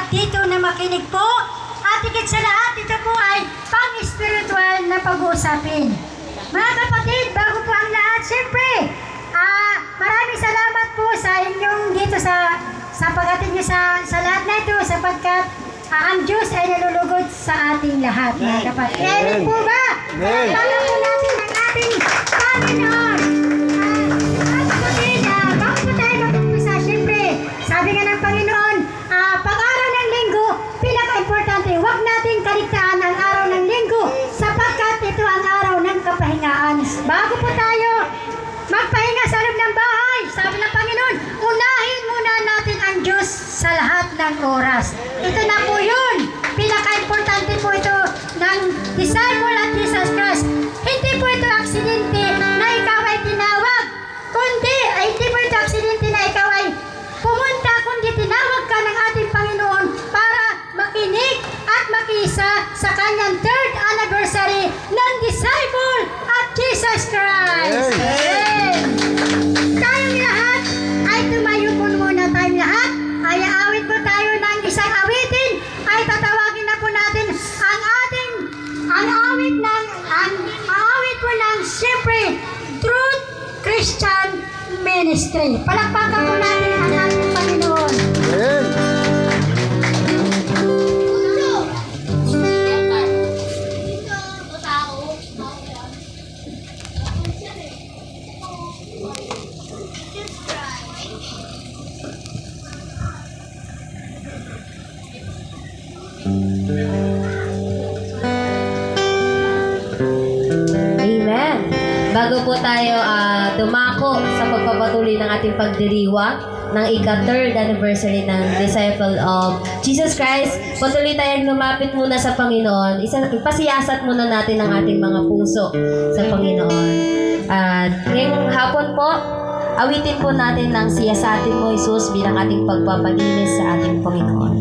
dito na makinig po. At higit sa lahat, ito po ay pang-spiritual na pag-uusapin. Mga kapatid, bago po ang lahat, siyempre, maraming salamat po sa inyong dito sa pag-atid nyo sa lahat na ito sapagkat ang Diyos ay nalulugod sa ating lahat, mga kapatid. Amen po ba? Salamat po natin ang ating Panginoon. Mga kapatid, bago po tayo mag-umpisa, siyempre, sabi nga ng Panginoon, pag-araw ng linggo, pinaka-importante, huwag nating kaligtaan ang araw ng linggo sapagkat ito ang araw ng kapahingaan. Bago po tayo magpahinga sa loob ng bahay, sabi ng Panginoon, unahin muna natin ang Diyos sa lahat ng oras. Ito na po yun. Pinaka-importante po ito ng disciple at Jesus Christ. Hindi po ito aksidente na ikaw ay tinawag, kundi hindi po ito aksidente na ikaw ay pumunta, kundi tinawag ka ng ating Panginoon para makinig at makisa sa kanyang 3rd anniversary ng disciple at Jesus Christ. Amen. Tayong lahat ay tumayo po muna tayong lahat. Ay awit po tayo ng isang awitin. Ay tatawagin na po natin ang awit po ng siyempre Truth Christian Ministry. Palakpakan po natin ang ating Panginoon. Amen. Bago po tayo dumako sa pagpapatuloy ng ating pagdiriwang ng ika-3rd anniversary ng Disciple of Jesus Christ, patuloy tayong lumapit muna sa Panginoon. Ipasiyasat muna natin ang ating mga puso sa Panginoon. At ngayong hapon po, awitin po natin ng siyasatin mo, Jesus, bilang ating pagpapalinis sa ating Panginoon.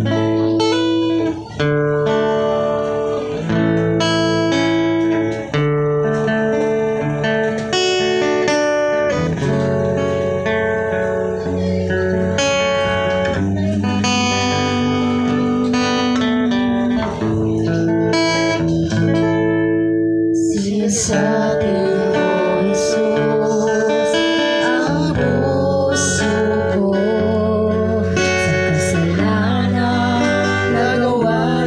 Nagawa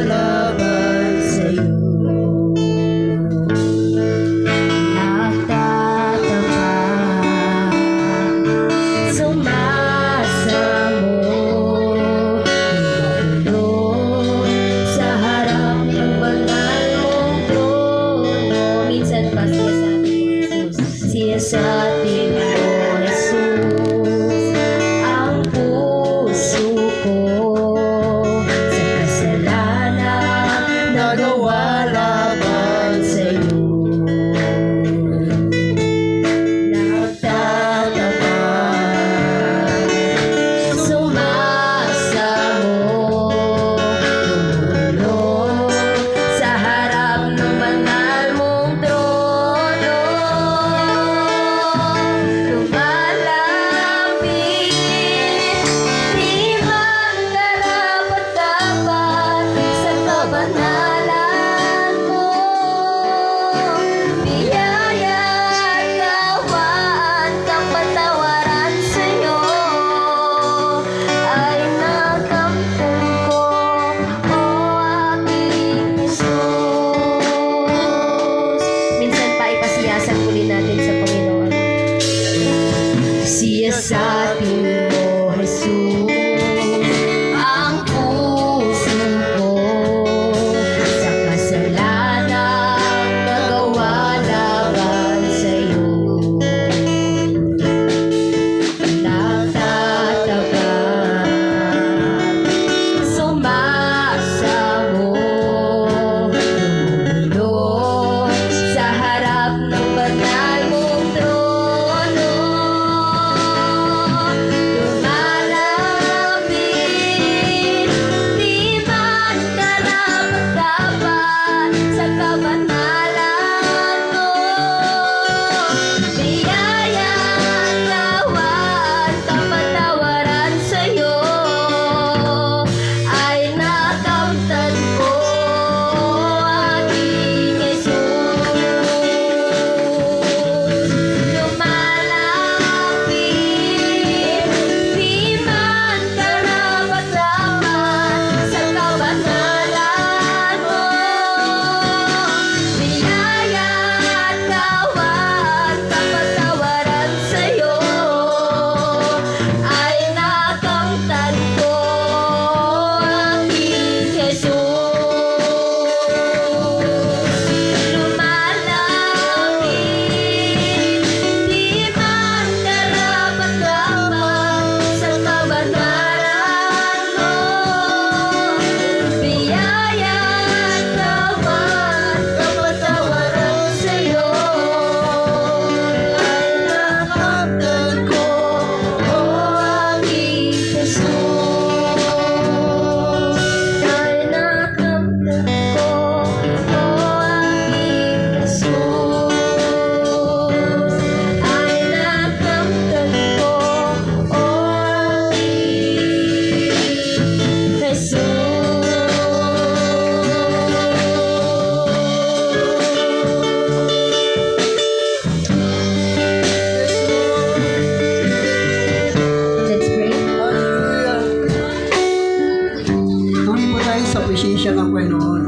presensya ng Panginoon.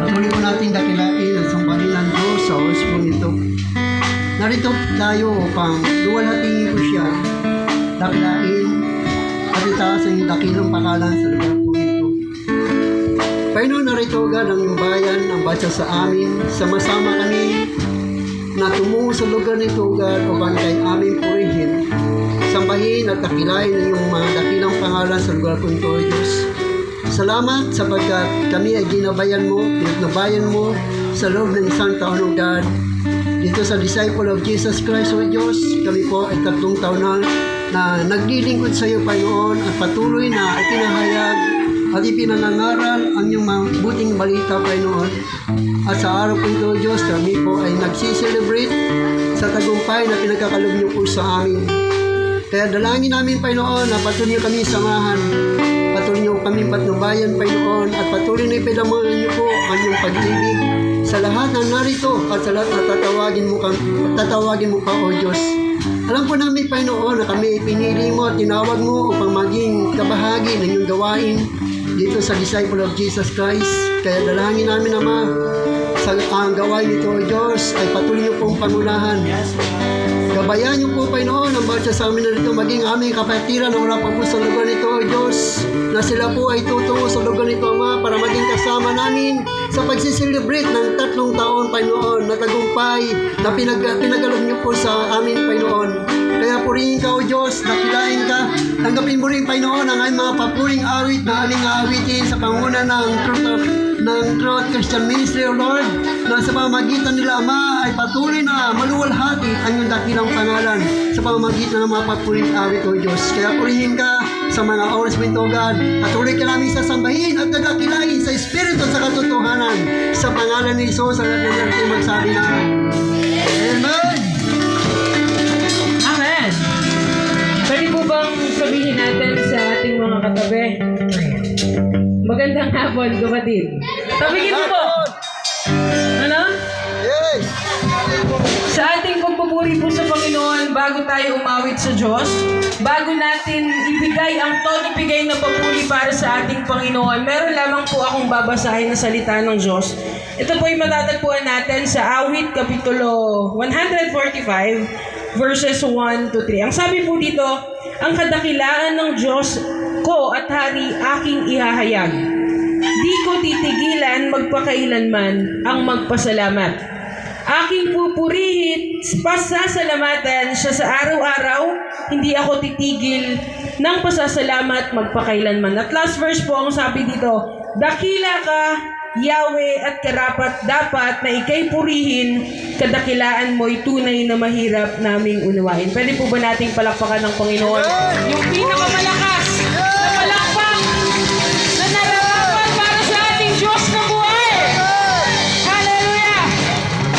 Patuloy po natin dakilain ang sambahin ng Diyos sa oras po ito. Narito tayo upang luwalhatingin ko siya, dakilain at itaas ang iyong dakilang pangalan sa lugar po ito. Panginoon, narito agad ang iyong bayan, ang batsa sa amin, sama-sama kami na tumungo sa lugar nito agad upang kay amin purihin, sambahin at dakilain ang iyong mga dakilang pangalan sa lugar po ito, Diyos. Salamat sapagkat kami ay ginabayan mo, pinagnabayan mo sa loob ng isang taon, O God. Dito sa Disciple of Jesus Christ, O Diyos, kami po ay 3 taon na naglilingkod sa iyo, Panginoon, at patuloy na ipinahayag at ipinangangaral ang iyong mabuting balita, Panginoon. At sa araw po ito, Diyos, kami po ay nagsiselebrate sa tagumpay na pinagkakaloob niyo po sa amin. Kaya dalangin namin, Panginoon, na patuloy niyo kami samahan, patuloy niyo kami patnubayan, Panginoon, at patuloy na ipinamahan niyo po ang iyong pag-ibig sa lahat ng narito at sa lahat na tatawagin mo pa, O Diyos. Alam po namin, Panginoon, na kami pinili mo at tinawag mo upang maging kabahagi ng iyong gawain dito sa Disciple of Jesus Christ. Kaya dalangin namin, Ama, sa ang gawain nito, O Diyos, ay patuloy niyo pong pangunahan. Gabayan niyo po, Panginoon, ang bawat sa amin na dito, maging aming kapatiran na wala pa po sa lugar nito, O Diyos, na sila po ay tutungo sa lugar nito, Ama, para maging kasama namin sa pagsiselebrate ng 3 taon, Panginoon, na tagumpay na pinagalob niyo po sa amin, Panginoon. Kaya purihin ka, O Diyos, dakilain ka, tanggapin mo rin, Panginoon, ang aming mga papuring awit na aming aawitin sa panguna ng Truth Christian Ministry, O Lord, na sa pamamagitan nila, Ama, ay patuloy na maluwalhati ang iyong dakilang pangalan sa pamamagitan ng mga papuring awit, O Diyos. Kaya purihin ka sa mga oras mo ito, God. Patuloy ka namin sasambahin at nagakilain sa Espiritu at sa katotohanan. Sa pangalan ni Jesus, ang natin magsabi na Amen! Amen! Pwede po bang sabihin natin sa ating mga katabi? Magandang hapon, kapatid. Tabigin mo po! Ano? Yes! Sa ating pagpupuri po sa Panginoon, bago tayo umawit sa Diyos, bago natin ibigay ang todo bigay na papuri para sa ating Panginoon, meron lamang po akong babasahin na salita ng Diyos. Ito po ay matatagpuan natin sa Awit Kapitulo 145, verses 1 to 3. Ang sabi po dito, ang kadakilaan ng Diyos ko at hari aking ihahayag. Di ko titigilan magpakailanman ang magpasalamat. Aking pupurihin, pasasalamatan siya sa araw-araw, hindi ako titigil ng pasasalamat magpakailanman. At last verse po ang sabi dito, dakila ka, Yahweh, at karapat dapat na ikay purihin, kadakilaan mo'y tunay na mahirap naming unawain. Pwede po ba nating palakpakan ng Panginoon? Yung pinakamalakas na palakpak na nararapat para sa ating Diyos na buhay. Hallelujah!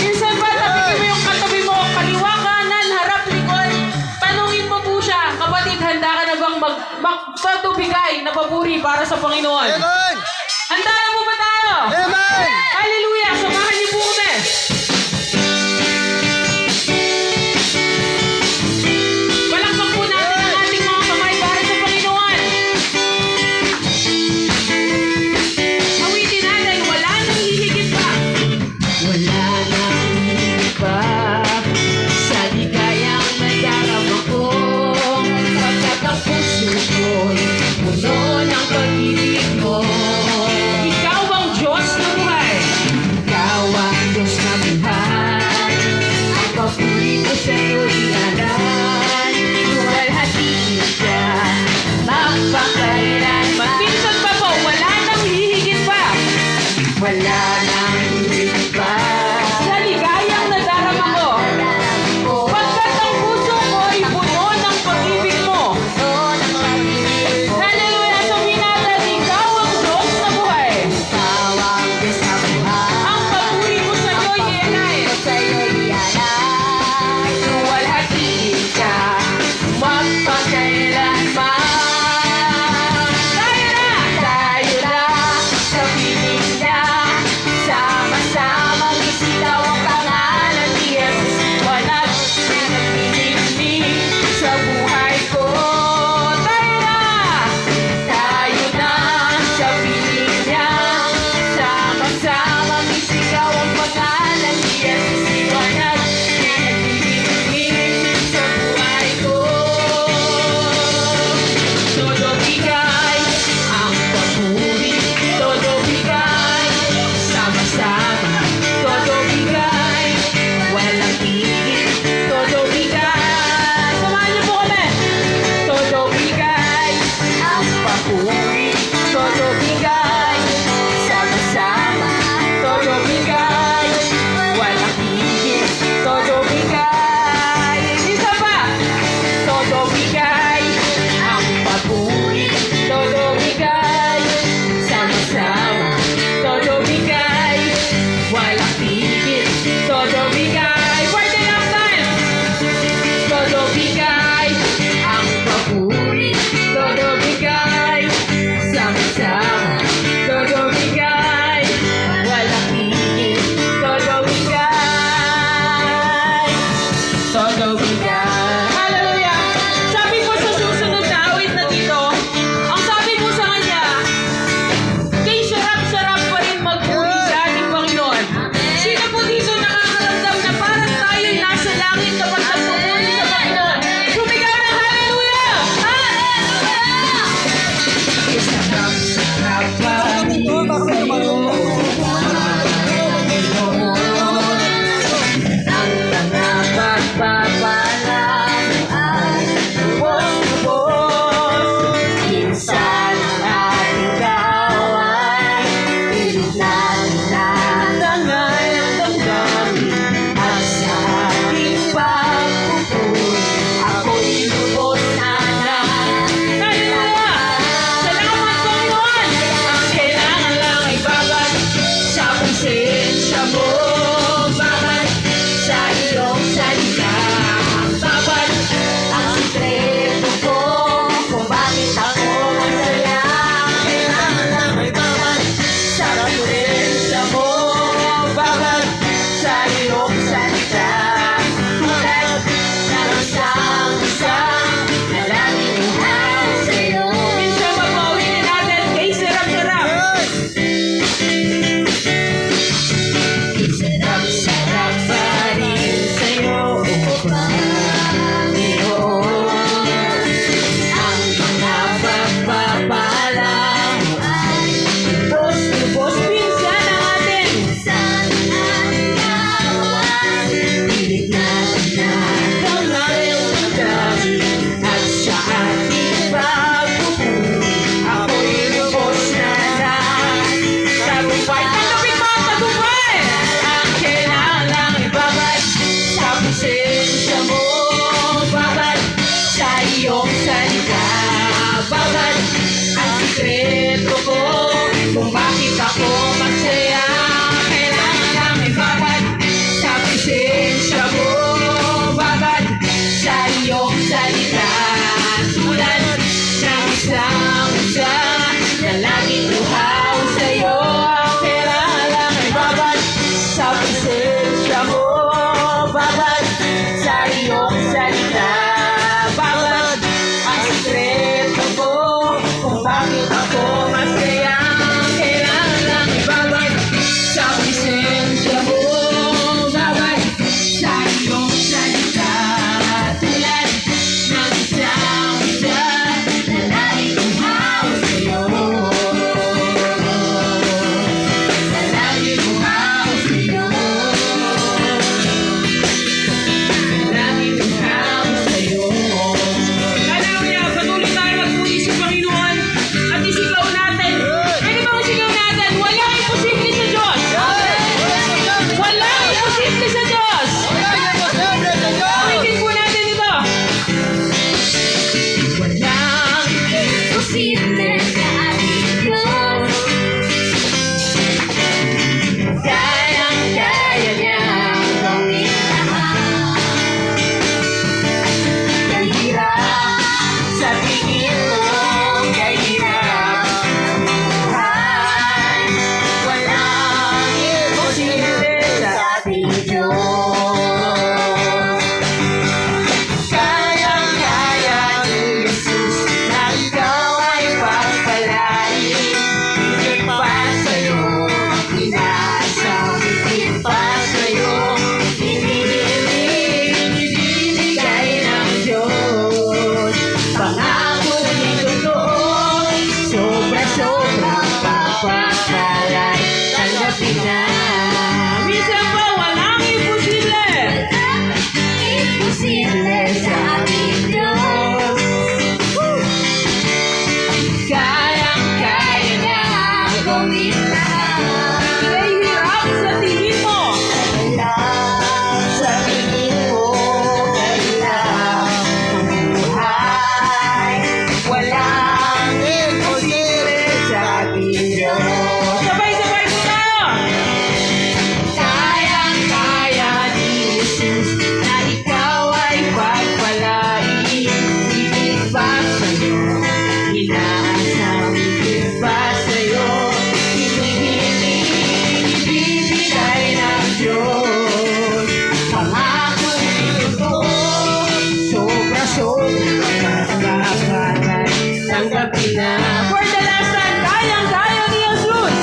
Minsan ba tabigin mo yung katabi mo, kaliwa, kanan, harap, likod, tanungin mo po siya, kapatid, handa ka na bang magpatubigay na papuri para sa Panginoon? Amen! Handa na po ba tayo? Amen! Hallelujah! Samahan niyo po kami! Palakpak po natin ang ating mga kamay para sa Panginoon. Awitin natin, wala nang hihigit pa. Wala nang hihigit pa sa ligayang nadarama ko. Pagkat ang puso ko'y puno ng pag-ibig mo. Ikaw ang Diyos na buhay. Ikaw ang Diyos na buhay. Ang papuri ko sa iyo'y ngalan. Luwalhatiin ka, magpakailanman. Minsan pa po, wala nang hihigit pa. Wala nang hihigit pa sa ligayang nadarama ko. Pagkat ang puso ko'y puno ng pag-ibig mo. Hallelujah! Sabihin natin, papuri, todo bigay, sama-sama, todo bigay, walang higit, todo bigay. Isa pa, todo bigay, ang papuri, todo bigay, sama-sama, todo bigay, walang higit, todo bigay. Pwede lang tayo! Todo bigay, ang papuri, todo bigay, sama-sama, todo bigay, walang higit, todo bigay, todo bigay. Hallelujah! Sabi mo sa susunod na awit na dito, ang sabi mo sa kanya, kay sarap-sarap pa rin magpuri sa ating Panginoon. Sino po dito nakakaramdam na parang tayo nasa langit kapag nagpupuri sa Panginoon? Sumigaw ng hallelujah! Hallelujah! Sarap-sarap pa rin sa'yo, ang mga pagpapala ay lubos-lubos. Minsan at ikaw ay pilit natin natangay ang damdamin. At sa ating pagpupuri, ako'y lubos na Hallelujah! Salamat, Panginoon! Ang kailangan lang ay babad sa presensya mo. Babad sa iyong salita. Babad ang sikreto ko kung bakit ako masaya. Kailangan lang ay babad sa presensya mo. Babad sa iyong salita. Tulad ng isang-isang na laging uhaw sa'yo. Minsan mapawin natin kay sarap-sarap. Sarap-sarap pa rin sa'yo, O Panginoon. Ang mga pagpapala mo ay lubos-lubos. Minsan ang atin. Pilit natin na kamay ang damdamin. At sa ating pagpupuri, ako'y lubos na tagumpay. Tanggapin mo ang tagumpay! Ang kailangan lang ibabad sa presensya mo. Babad sa iyong salita. Babad ang sikreto ko kung bakit ako masaya. Kailangan lang ibabad sa presensya mo. Babad sa iyong salita. Tulad ng isang-isa na laging luhaw sa'yo. Ang kailangan lang ibabad sa presensya mo. Babad sa iyong salita. Babad ang sikreto ko kung bakit ako masaya. Kailangan lang ibabad sa presensya mo. Babad sa iyong salita. Tulad ng isang-isa na laging uhaw sa'yo. Na laging uhaw sa'yo. Laging uhaw sa'yo. Hallelujah! Patuloy tayo magpuri sa Panginoon at isigaw natin. Pwede bang isigaw natin? Walang imposible sa Diyos! Walang imposible sa Diyos! Awitin po natin ito. Walang imposible sa ating Diyos. Kayang-kaya niyang gawin lahat. Kahirap sa tingin mo, kahirap ang buhay. Walang imposible sa ating Diyos. Kayang-kaya ni Jesus na ikaw ay pagpalain. Higit pa sa'yo, inaasang higit pa sa'yo. Ibibigay ng Diyos. Pangako ni totoo, sobra-sobra papapalay. Tanggapin na. Minsan pa walang imposible. Imposible sa ating Diyos. Kaya gawin lahat. Ika'y hirap sa tingin mo. Sa tingin mo, kailangan ang buhay. Walang imposible sa ating Diyos. Sabay-sabay po tayo. Kayang-kaya ni Jesus na ikaw ay pagpalain. Higit pa sa'yo, inaasam, higit pa sa'yo. Ibibigay ng Diyos. Pangako nito, sobra-sobra, pagkakalay, tanggapin na. For the last time, kayang-kaya ni Jesus.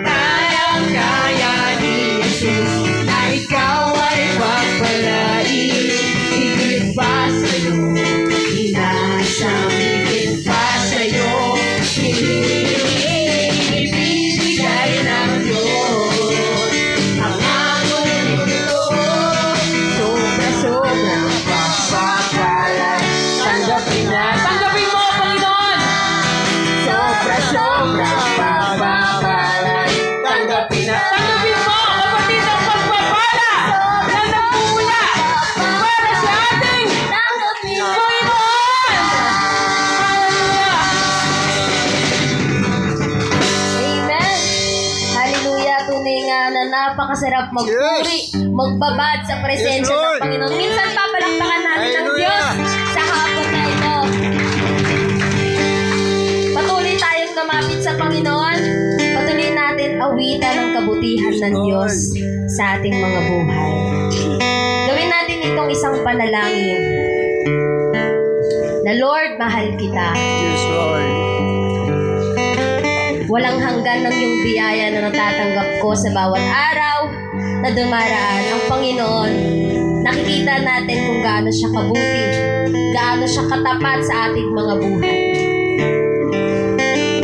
Kayang-kaya ni Jesus na ikaw ay pagpalain. Higit pa sa'yo, inaasam, higit pa sa'yo. Ibibigay ng Diyos. Ang ako nito, sobra-sobra, papapalay, tanggapin na. Tanggapin mo, Panginoon. Sobra-sobra, papapalay, tanggapin na. Tanggapin mo, kapatid, ang pagpapala na nagmumula para sa ating Panginoon. Amen. Hallelujah. Tunay nga na napakasarap magpuri, magbabad sa presensya Yes, Lord. ng Panginoon. Minsan papalakpakan natin ng Hallelujah. Diyos sa hapon na ito. Patuloy tayong lumapit sa Panginoon. Patuloy natin awitan ang kabutihan ng Diyos sa ating mga buhay. Gawin natin itong isang panalangin. Na Lord, mahal kita. Yes, Lord. Walang hanggan ng iyong biyaya na natatanggap ko sa bawat araw na dumaraan. Ang Panginoon, nakikita natin kung gaano siya kabuti, gaano siya katapat sa ating mga buhay.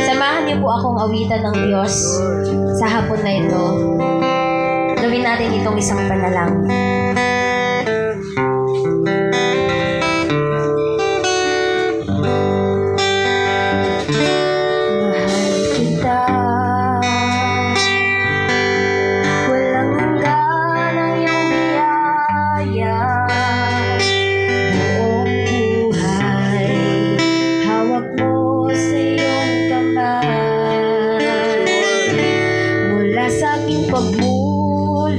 Samahan niyo po akong awitan ng Diyos sa hapon na ito. Gawin natin itong isang panalangin. Mahal kita, walang hanggan ang iyong biyaya. Buong buhay, hawak mo sa iyong kamay. Mula sa aking pagmulat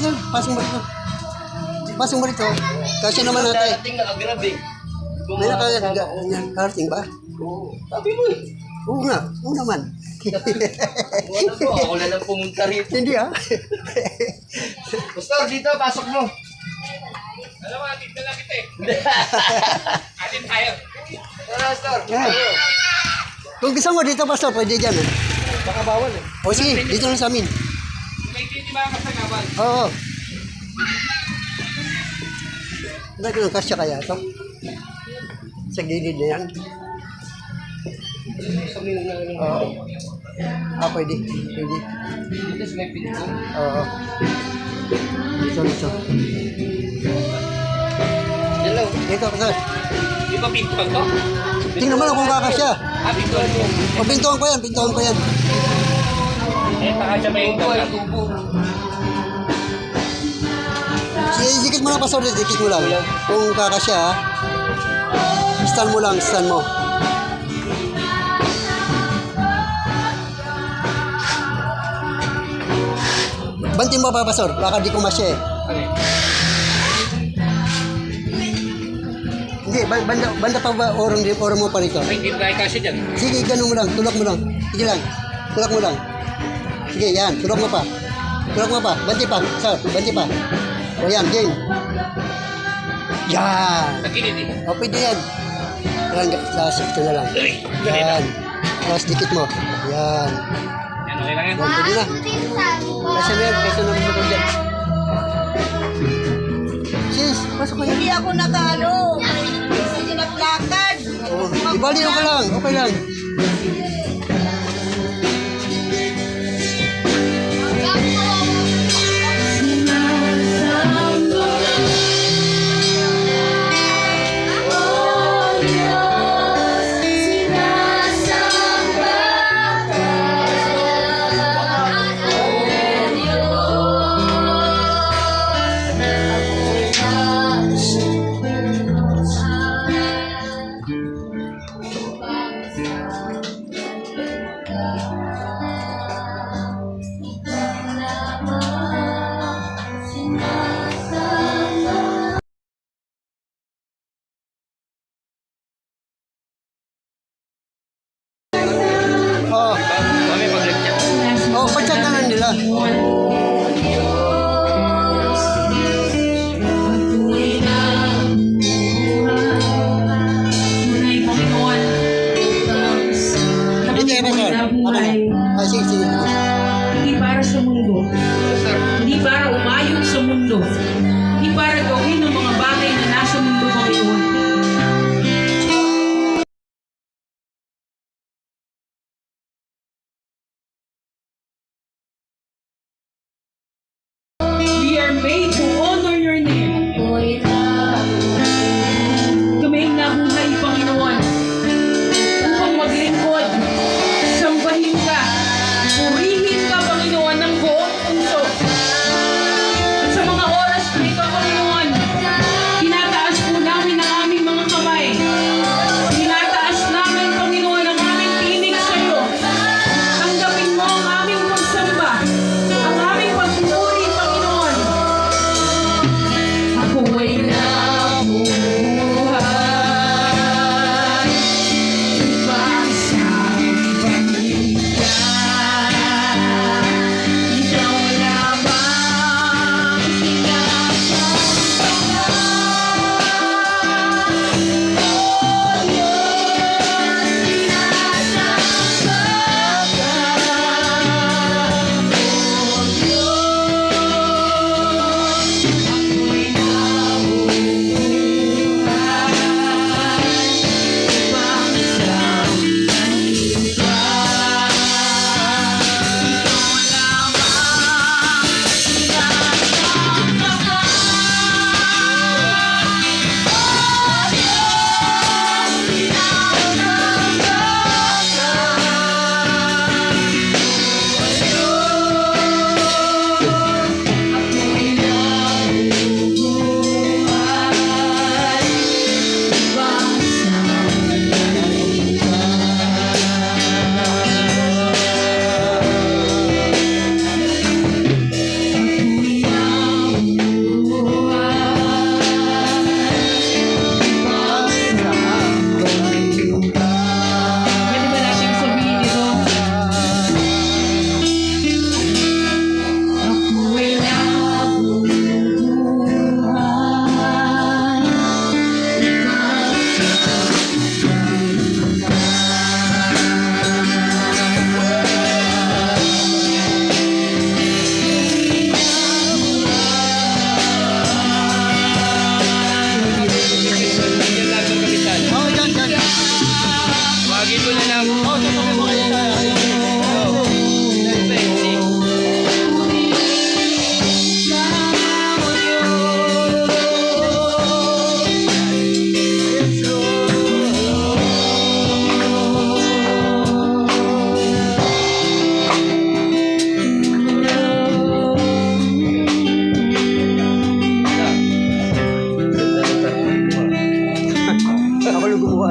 dito. Pasok mo rito. Kasi naman natin. Darating na agrab eh. May nakarating ba? Sabi mo eh. Oo nga. Oo naman. Wala po, ako na lang pumunta rito. Hindi ah. Pastor, dito, pasok mo. Alam mo, atin na lang kita eh. Atin tayo. Tara, Pastor. Yan. Kung gusto mo dito, Pastor, pwede dyan. Eh. Baka bawal eh. O sige, dito lang sa amin. May hindi ba kasagawan? Oo. Hindi ko ng kasya kaya ito. Sa gilid na yan. Oo. Pwede. Pwede. Dito sa may pinto. Oo. Dito. Hello. Dito, Pastor. Di ba pintuan to? Tingnan mo lang kung kakasya. Pintuan mo. O, pintuan ko yan. Eh, pakasya ba yung Tubo, gawin? tubo. Dikit mo lang, Pastor. Dikit mo lang. Kung kakasya, ha. Stand mo lang, stand mo. Bantin mo pa, Pastor. Baka di kumasya eh. Hindi, banda pa ba orong mo pa rito? Ay, hindi ba kasi dyan? Sige, ganun mo lang, tulak mo lang. Sige lang, tulak mo lang. Sige, yan, tulak mo pa. Tulak mo pa, banti pa, sir, banti pa. O yan, game. Yan. Nagkilid eh. O, pwede yan. Yan, ito na lang. Yan. Tapos dikit mo. Yan. Yan, okay lang yan. Yan, pwede na. Kasi meron, kasi naman mo dyan. Sis, pasok mo yan. Hindi ako nakaano. Hindi naglakad. Oh, ibali ka lang, okay lang.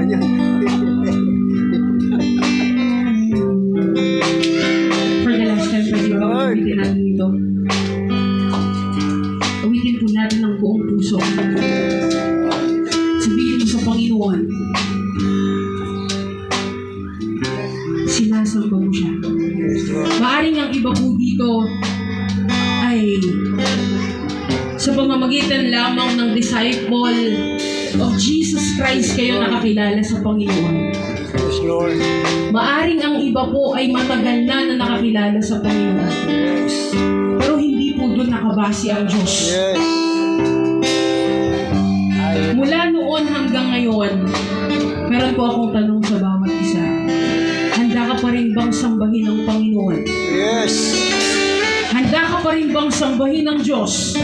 Ayan. For the last time, pwede ba awitin natin ito? Awitin po natin ng buong puso. Sabihin mo sa Panginoon, sinasamba mo siya. Maaring ang iba po dito ay sa pamamagitan lamang ng disciple of Jesus Christ kayo nakakilala sa Panginoon. Yes, Lord. Maaring ang iba po ay matagal na nakakilala sa Panginoon. Pero hindi po doon nakabase ang Diyos. Yes. Mula noon hanggang ngayon, meron po akong tanong sa bawat isa. Handa ka pa rin bang sambahin ang Panginoon? Yes. Handa ka pa rin bang sambahin ang Diyos?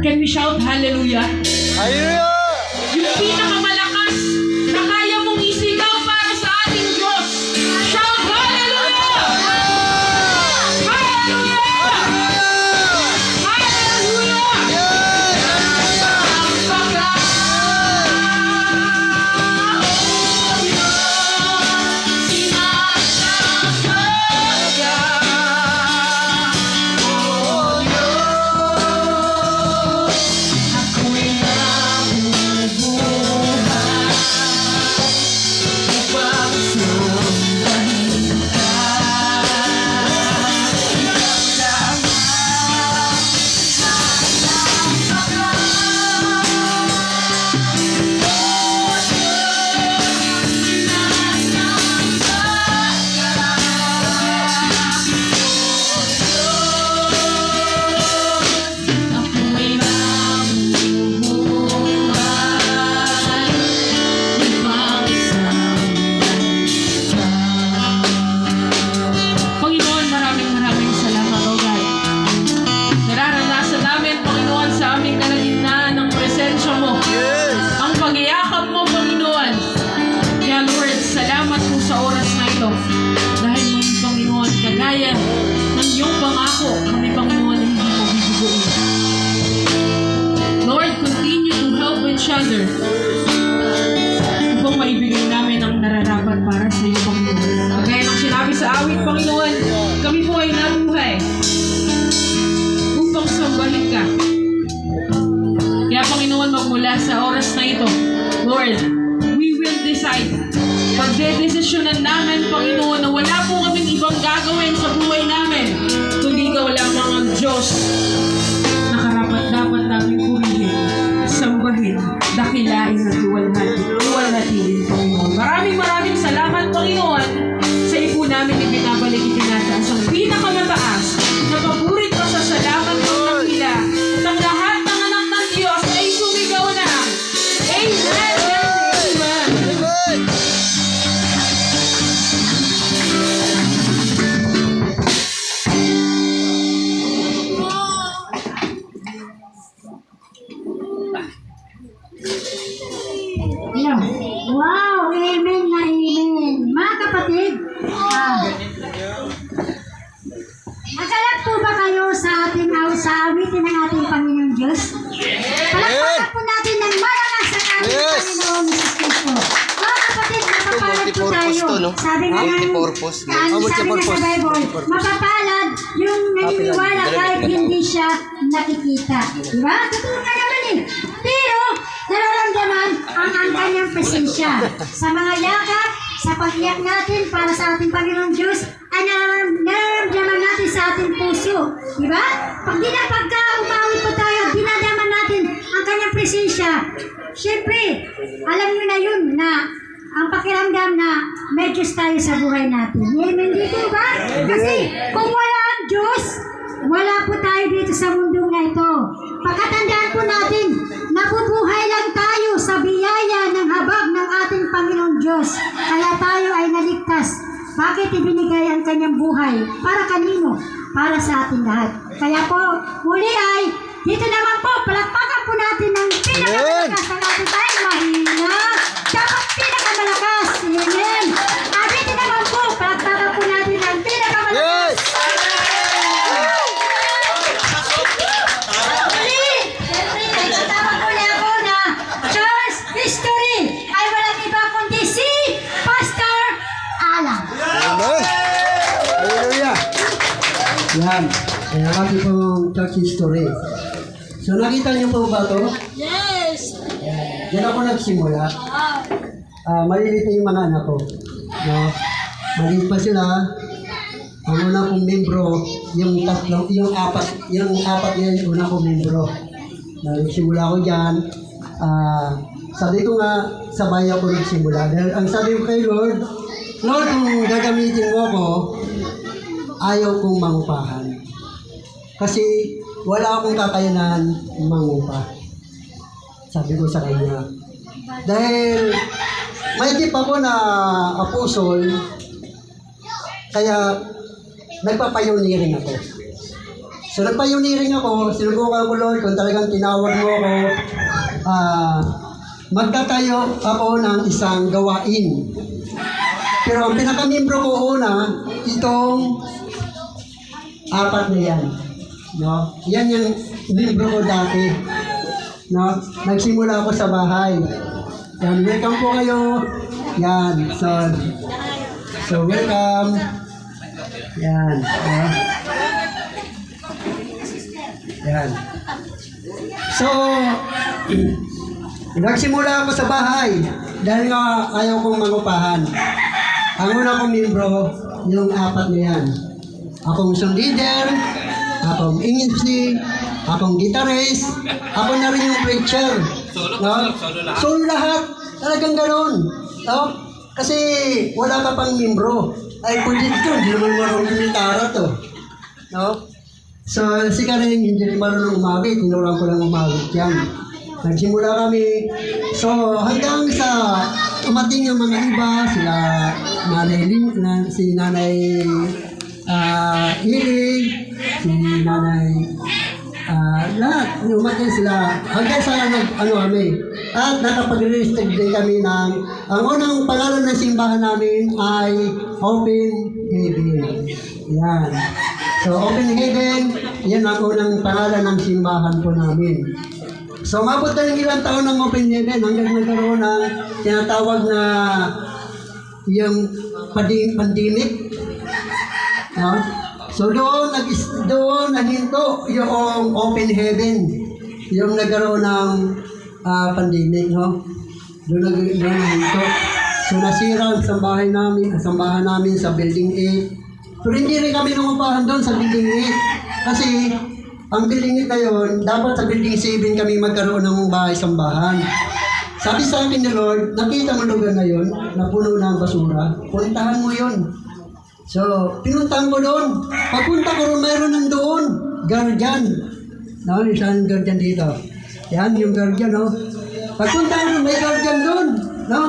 Can we shout hallelujah? Hallelujah! Yung pinakamalakas na kaya mong isigaw para sa ating Diyos. Shout hallelujah! Hallelujah! Hallelujah! Panginoon, maraming salamat, O God. Nararanasan namin, Panginoon, sa aming kalagitnaan ng presensya mo. Yes. Ang pag-iakap mo, Panginoon. Kaya Lord, salamat po sa oras na ito. Dahil mo, Panginoon, kagaya ng iyong pangako, kami, Panginoon, ay hindi mo bibiguin. Lord, continue to help each other upang maibigay namin ang nararapat para sa iyo, Panginoon. Kagaya ng sinabi sa awit, Panginoon, kami po ay nabuhay upang sambahin ka. Kaya, Panginoon, magmula sa oras na ito, Lord, we will decide. Pagdedesisyonan namin, Panginoon, na wala po kaming ibang gagawin sa buhay namin, kundi ikaw lamang ang Diyos na karapat-dapat namin purihin, sambahin, dakilain at luwalhatiin, Panginoon. Maraming salamat, Panginoon, sa ipo namin ibinabalik itinataas ang pinakamataas na paburit pa sa salamat ng dakila at ang lahat ng anak ng Diyos ay sumigaw na. Amen and amen. Hello. Wow, amen na amen. Mga kapatid, nagalak po ba kayo sa sa awitin ng ating Panginoon Diyos? Palakpakan po natin ng malakas ang ating Yes. Panginoon Jesus Cristo. Mga kapatid, mapapalad po tayo. Sabi nga Multipurpose, no? sabi nga sa Bible, mapapalad yung naniniwala kahit hindi siya nakikita. Diba? Totoo nga naman eh. Pero, nararamdaman ang kanyang presensya. Sa mga yakap, sa pag-iyak natin para sa ating Panginoon Diyos, ay nararamdaman natin sa ating puso. Diba? Pagka umawit po tayo, dinadaman natin ang kanyang presensya. Siyempre, alam nyo na yun na ang pakiramdam na may Diyos tayo sa buhay natin. Amen dito ba? Kasi kung wala ang Diyos, wala po tayo dito sa mundong na ito. Pagkatandaan po natin, nabubuhay lang tayo sa biyaya ng habag ng ating Panginoon Diyos. Kaya tayo ay naligtas. Bakit ibinigay ang kanyang buhay? Para kanino? Para sa ating lahat. Kaya po, muli ay, dito naman po, palakpakan po natin ng pinakamalakas ng ating tayo. Mahina. Dapat pinakamalakas. Amen. Dito naman po, palakpakan po natin ng pinakamalakas. Muli, siyempre, nagtatawag po niya ako na Charles History ay wala Yan. Ang aking pong church history. So nakita niyo po ba ito? Yes! Diyan ako nagsimula. Maliliit na yung mga anak ko. No? Maliit pa sila. Ang una kong membro, yung apat na yung una kong membro. Nagsimula ko dyan. Sabi ko nga, sabay ako nagsimula. Dahil ang sabi ko kay Lord, Lord, kung gagamitin mo ako, ayaw kong mangupahan. Kasi wala akong kakayanan mangupa. Sabi ko sa kanya. Dahil may tip ako na apostol, kaya nagpapayoniring ako. So nagpayoniring ako, sinubukan ko Lord kung talagang tinawag mo ako, magtatayo ako ng isang gawain. Pero ang pinakamembro ko una, itong apat na yan. No? Yan yung membro ko dati. No? Nagsimula ako sa bahay. Yan, welcome po kayo. Yan, so welcome. Yan. Yan. So, nagsimula ako sa bahay dahil nga ayaw kong mangupahan. Ang una kong membro, yung apat na yan. Akong song leader, akong MC, akong guitarist, ako na rin yung preacher. No? Solo lahat. Talagang gano'n. No? Kasi wala ka pang membro. Ay, pwede ito, hindi naman marunong gitara to. No? So, si Karen, hindi rin marunong umawit. Tinuruan ko lang umawit yan. Nagsimula kami. So, hanggang sa umating yung mga iba, sila si Nanay Iling, si Nanay lahat, umating sila. Hanggang sa kami. At nakapag-register din kami ng, ang unang pangalan ng simbahan namin ay Open Heaven. Yan. So, Open Heaven, yan ang unang pangalan ng simbahan po namin. So, mabot na ng ilang taon ng Open Heaven hanggang nagkaroon ng tinatawag na yung pandemic. No? So, doon nahinto yung Open Heaven, yung nagkaroon ng pandemic. No? Doon nahinto. So, nasira ang sambahan namin sa Building 8. Pero hindi rin kami nangupahan doon sa Building 8. Kasi, ang Building 8 na yun, dapat sa Building 7 kami magkaroon ng bahay-sambahan. Sabi sa akin ni Lord, nakita mo lugar na yun, na puno ng basura, puntahan mo yun. So, pinuntahan ko doon. Pagpunta ko rin, mayroon ng doon, guardian. No, isang guardian dito. Yan, yung guardian, no? Pagpunta ko rin, may guardian doon, no?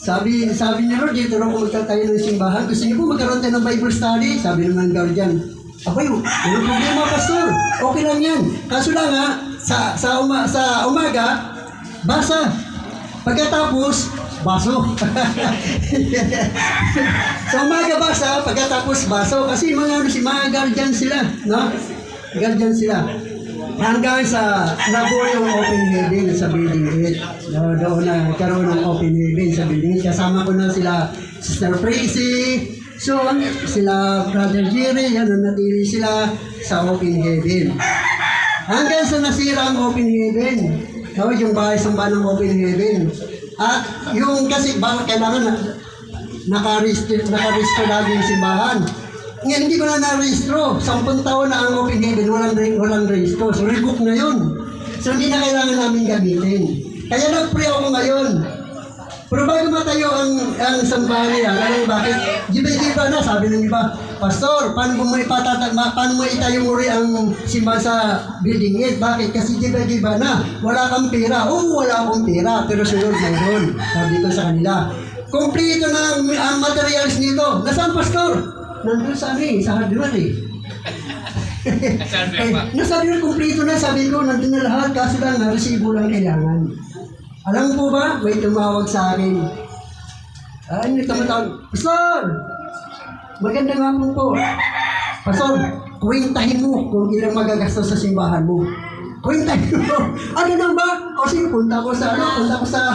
Sabi ni Lord, dito rin kung magtatayo ng simbahan. Gusto niyo po magkaroon tayo ng Bible study? Sabi naman ng guardian. Ako yun, walang problema, Pastor. Okay lang yan. Kaso lang ha, sa umaga, basa. Pagkatapos, baso. Sa umaga basa, pagkatapos baso. Kasi mga guardian sila. No? Guardian sila. Hanggang sa nabuo yung Open Heaven sa Building 8. Doon na karoon ng Open Heaven sa Building 8. Kasama ko na sila, Sister Tracy, so, sila Brother Jerry, yan, natili sila sa Open Heaven. Hanggang sa nasira ang Open Heaven, no, yung bahay-sambahan ng Open Heaven. At yung kasi, kailangan naka-register lagi yung simbahan. Ngayon, hindi ko na na-registro. 10 taon na ang Open Heaven, walang registro. So, rebook na yun. So, hindi na kailangan namin gamitin. Kaya nag-pray ako ngayon. Pero bago matayo ang sambahan nila, alam bakit? Giba na, sabi ng iba, Pastor, paano mo itayo muli ang simbahan sa Building 8? Bakit? Kasi giba na, wala kang pera. Oo, wala akong pera, pero sunod mayroon. Sabi ko sa kanila, kompleto na ang materials nito. Nasaan, Pastor? Nandun sa hardware nasabi ko, kompleto na, sabi ko, nandun na lahat, kaso lang, resibo lang kailangan. Alam mo po ba, may tumawag sa akin. May tumatawag, Pastor, maganda nga po. Pastor, kwentahin mo kung ilang magagastos sa simbahan mo. Kwentahin mo. Ano lang ba? Kasi punta ko sa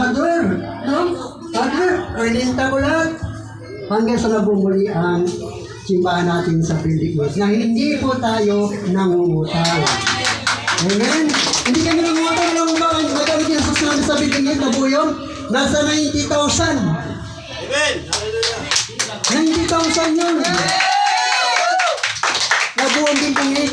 hardware. No? Hardware, rinenta ko lahat. Hanggang sa nabumuli ang simbahan natin sa building na hindi po tayo nangungutang. Amen? Hindi kami nangungutang. Alam mo ba, magamit yung susunod sa building na buo yun? Nasa 90,000. Amen! 90,000 yun. Nabuo ang building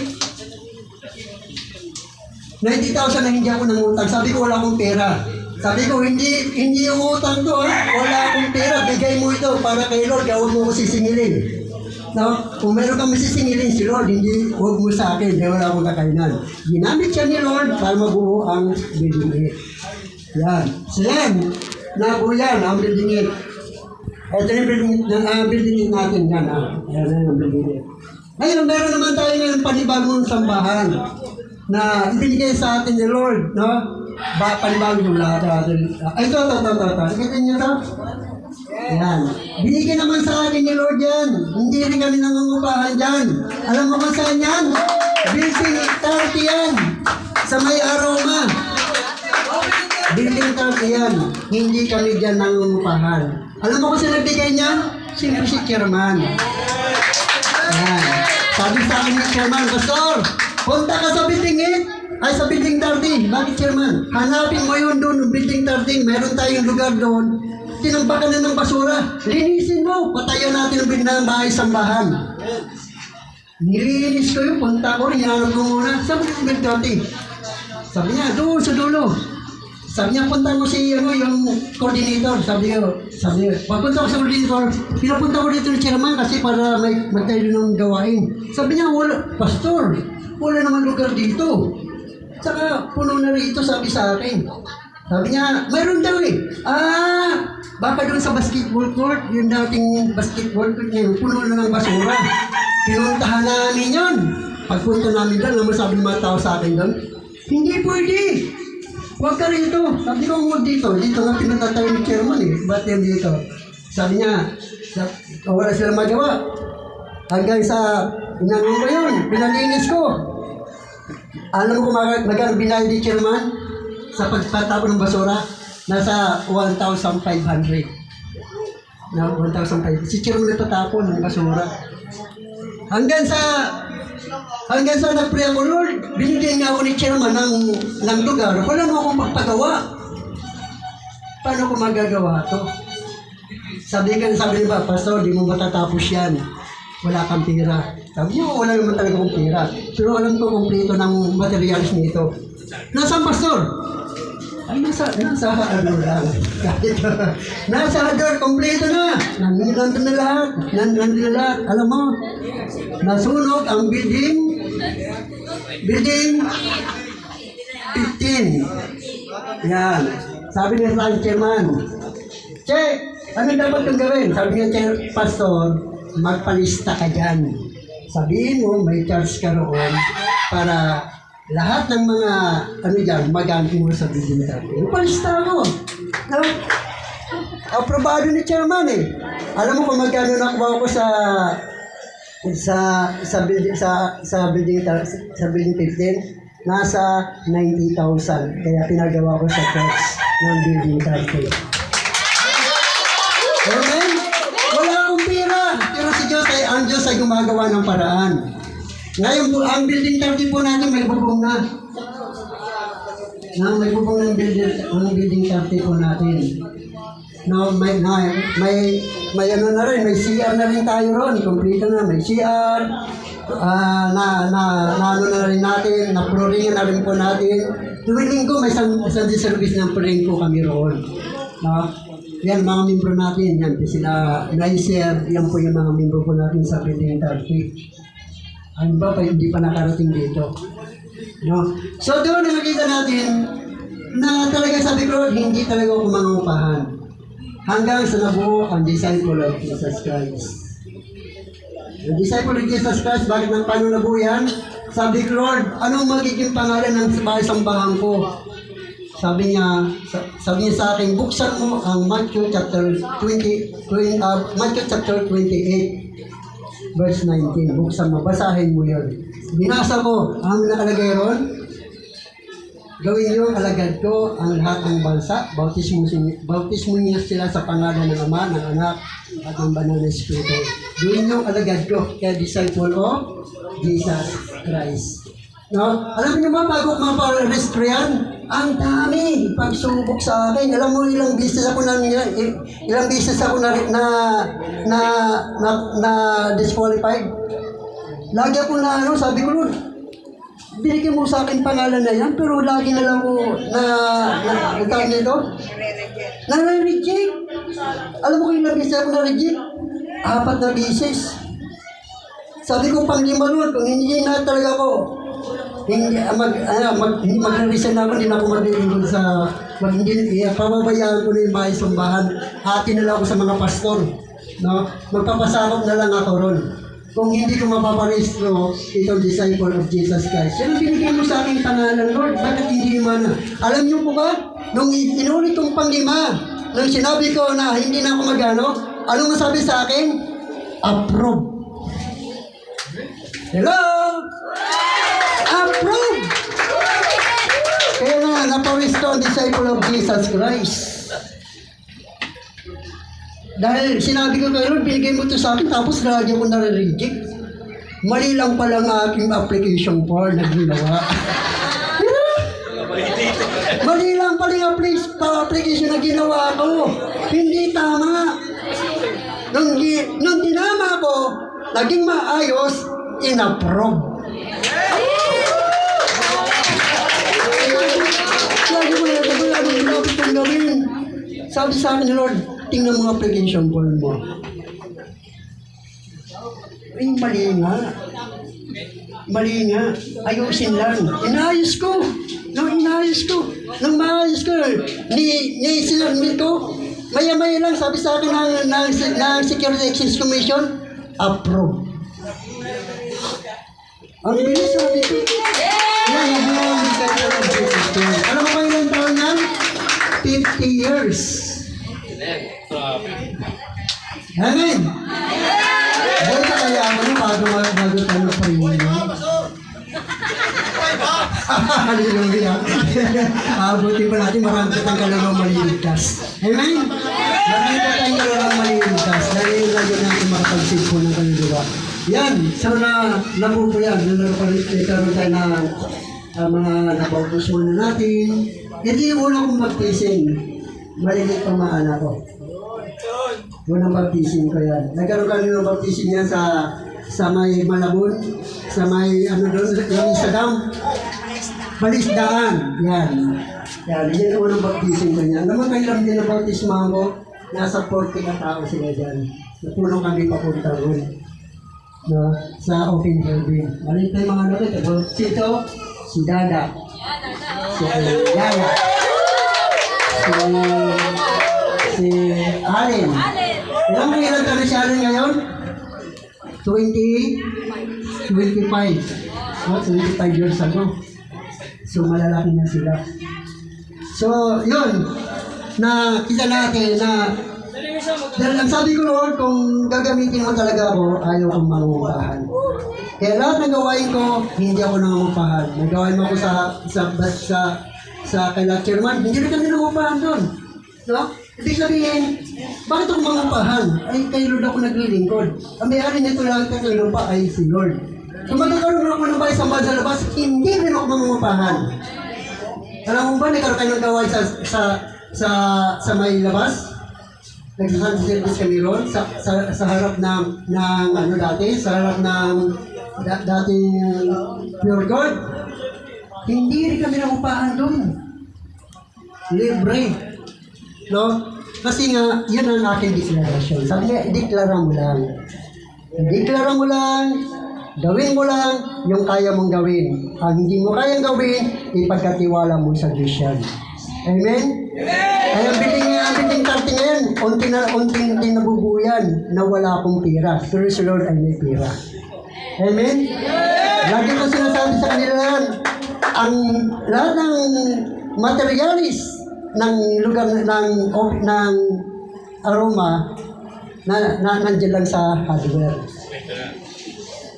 90,000 na hindi ako nangutang. Sabi ko, wala akong pera. Sabi ko, hindi yung utang to, ha? Wala akong pera. Bigay mo ito para kay Lord. Huwag mo ko sisingilin. No? Kung meron kang masisingilin si Lord, huwag mo sa akin. Dahil wala akong kakainan. Ginamit siya ni Lord para mabuo ang building 8. Yan. So yan. Nabuo yan ang building 8. Ito yung building 8 natin. Yan. Yan ang building 8. Ngayon, meron naman tayo ng panibagong sambahan na ibinigay sa atin ni Lord, no? Panibagong yung lahat natin. Ito. Kita niyo ito? Ayan. Binigay naman sa atin ni Lord yan. Hindi rin kami nangungupahan dyan. Alam mo kung saan yan? Building 30 yan. Sa may aroma. Building 30 yan. Hindi kami dyan nangungupahan. Alam mo kung saan nagbigay niyan? Siyempre si Chairman. Ayan. Sabi sa akin ni Chairman, Pastor, punta ka sa building 8, ay sa building 30. Bakit, Chairman? Hanapin mo yun doon, building 30. Meron tayong lugar doon. Tinampakan na ng basura. Linisin mo. Patayan natin ang binang bahay sambahan. Nilinis ko yun. Punta ko rin. Hinanap ko muna. Sabi ko, building 30. Sabi niya, doon sa dulo. Sabi niya, punta mo si yung coordinator. Sabi niya, pagpunta ko sa coordinator, pinapunta ko dito ng Chairman kasi para magtayo ng gawain. Sabi niya, wala, Pastor, wala naman lugar dito. Saka puno na rito, sabi sa akin. Sabi niya, mayroon daw eh. Baka doon sa basketball court, yung dating basketball court niya, puno na ng basura. Pinuntahan namin yun. Pagpunta namin doon, alam mo sabi ng mga tao sa akin doon, hindi pwede. Huwag ka rito. Sabi ko, huwag dito. Dito nga pinatatayo ni Chairman eh. Ba't yan dito? Sabi niya, wala sila magawa. Hanggang sa, inanong ko yun, pinalinis ko. Alam mo kung magkano binayad ni Chairman sa pagtatapon ng basura? Nasa 1,500. Na 1,500. Si Chairman nagtatapon ng basura. Hanggang sa nag-pray ako, Lord, binigyan niya ako ni Chairman ng lugar. Wala mo akong magpagawa. Paano ko magagawa to? Sabi niya ba, Pastor, di mo matatapos yan. Wala kang pera. Sabi niya, wala naman talaga akong pera. Pero alam ko kompleto ng materials nito. Nasaan, Pastor? Ay, nasa ano lang. Nasa hardware, kompleto na. Nandun na lahat. Nandun na lahat. Alam mo, nasunog ang building 15. Yan. Sabi niya sa Chairman, Che, ano dapat kong gawin? Sabi niya, Pastor, magpalista ka dyan. Sabihin mo, may charge ka roon para lahat ng mga dyan, magamit mo sa building natin. Palista ako. Aprobado ni Chairman eh. Alam mo kung magkano nakuha ko sa building 15? Nasa 90,000. Kaya pinagawa ko sa church ng building 30. Amen? Wala akong pera. Pero si Diyos ang Diyos ay gumagawa ng paraan. Ngayon po, ang building 30 po natin may bubong na. May bubong ng building 30 po natin. No, may ano na rin, may CR na rin tayo ron. Complete na, may CR. Ano na rin natin, na-flooringan na rin po natin. Tuwing linggo, may isang service ng flooring po kami roon. No? Yan, mga membro natin, yan, sila Nicer, yan po yung mga membro po natin sa building 30. Ano ba, hindi pa nakarating dito. No? So doon nakikita natin na talaga sabi ko, hindi talaga ako mangungupahan. Hanggang sa nabuo ang disciple of Jesus Christ. The disciple of Jesus Christ, bakit ng paano nabuo yan? Sabi ko, Lord, anong magiging pangalan ng sambahan ko? Sabi niya sa akin, buksan mo ang Matthew chapter 28, verse 19. Buksan mo, basahin mo yun. Binasa ko, ang nakalagay ron, Gawin niyo alagad ko ang lahat ng bansa, bautismo niyo sila sa pangalan ng Ama, ng Anak, at ng Banal na Espiritu. Gawin niyo alagad ko, kaya disciple of Jesus Christ. No? Alam niyo ba, bago maparehistro yan, ang dami pagsubok sa akin. Alam mo, ilang beses ako na disqualified. Lagi ako na sabi ko nun, binigyan mo sa akin pangalan na yan, pero lagi na lang ko ang tawag nito? Na-reject. Alam mo kung ilang beses ako na-reject? 4 na beses. Sabi ko, pang-5 nun, kung hindi na talaga ako, mag-resign ako, hindi na ako maglilingkod sa, pababayaan ko na yung bahay sambahan, hati na lang ako sa mga pastor, no? Magpapasakop na lang ako ron. Kung hindi ko mapaparehistro, itong disciple of Jesus Christ. Yan ang binigay mo sa aking pangalan, Lord. Bakit hindi man? Alam niyo po ba, nung inulit kong pang-5, nung sinabi ko na hindi na ako magano, anong masabi sa akin? Approve. Hello? Approve! Kaya nga, naparehistro ang disciple of Jesus Christ. Dahil sinabi ko kay Lord, binigay mo ito sa akin, tapos lagi ako nare-reject. Mali lang pala ang aking application form na ginawa. Mali lang pala yung application na ginawa ko. Hindi tama. Nung tinama ko, naging maayos, in-approve. Lagi mo na gawin. Sabi sa akin ni Lord, tingnan mo application form mo. Ay, mali nga. Mali nga. Ayusin lang. Inayos ko. Nung maayos ko, sinarmit ko, maya-maya lang, sabi sa akin ng Security Exchange Commission, approve. Ang bilis sabi ko. Alam mo ba ilang taon yan? 50 years. Amen. Buhay ka kaya ako na bago tayo pa-reunion. Hallelujah. Abutin pa natin, marami tayong kalawang maliligtas. Amen. Marami tayong kalawang maliligtas. Dahil lagi natin makapagsigpo ng kaluluwa. Yan. So nabupo yan. Nagkaroon tayo na mga napautos muna natin. Ito yung una kong baptism. Malilit pa mga anak ko. Unang baptism ko yan. Nagkaroon kami ng baptism yan sa may Malabon, sa may yung Sadam, Balisdaan. Yan. Yan yung unang baptism ko yan. Naman kayo lang din ang baptisma ko, nasa 40 na tao sila dyan. Natulong kami papunta ron. No? Sa open building. Maliit na yung mga anak ito. Si Dada. Si Yaya. Si Allen. Ilang mo ilang taon si Allen ngayon? 25. 25 years ago. So malalaki na sila. So yun, nakita natin na dahil ang sabi ko Lord, kung gagamitin mo talaga ako, ayaw kong mangungupahan. Kaya lahat ng gawain ko, hindi ako nangungupahan. Nagawain mo ako sa kaila chairman, hindi rin kami nangungupahan doon. No? Ibig sabihin, bakit ako mangungupahan? Ay, kay Lord ako naglilingkod. Ang may-ari nito lang kay lupa ay si Lord. Kung magkakaroon ako ng bahay sa labas, hindi rin ako mangungupahan. Alam mo ba, nagkaroon kayo ng gawain sa may labas? Nag-service kami ron sa harap ng dati, sa harap ng dating Pure Gold. Hindi rin kami nangupahan doon. Libre. No? Kasi nga, yun ang aking deklarasyon. Sabi niya, deklara mo lang. Deklara mo lang, gawin mo lang yung kaya mong gawin. Ang hindi mo kayang gawin, ipagkatiwala mo sa Diyos yan. Amen? Kaya ang biting karting ngayon, unting din nabubuyan na wala akong pira. Pero si Lord ay may pira. Amen? Lagi ko sinasabi sa kanila yan, ang lahat ng materialis ng lugar ng aroma na nandiyan lang sa hardware.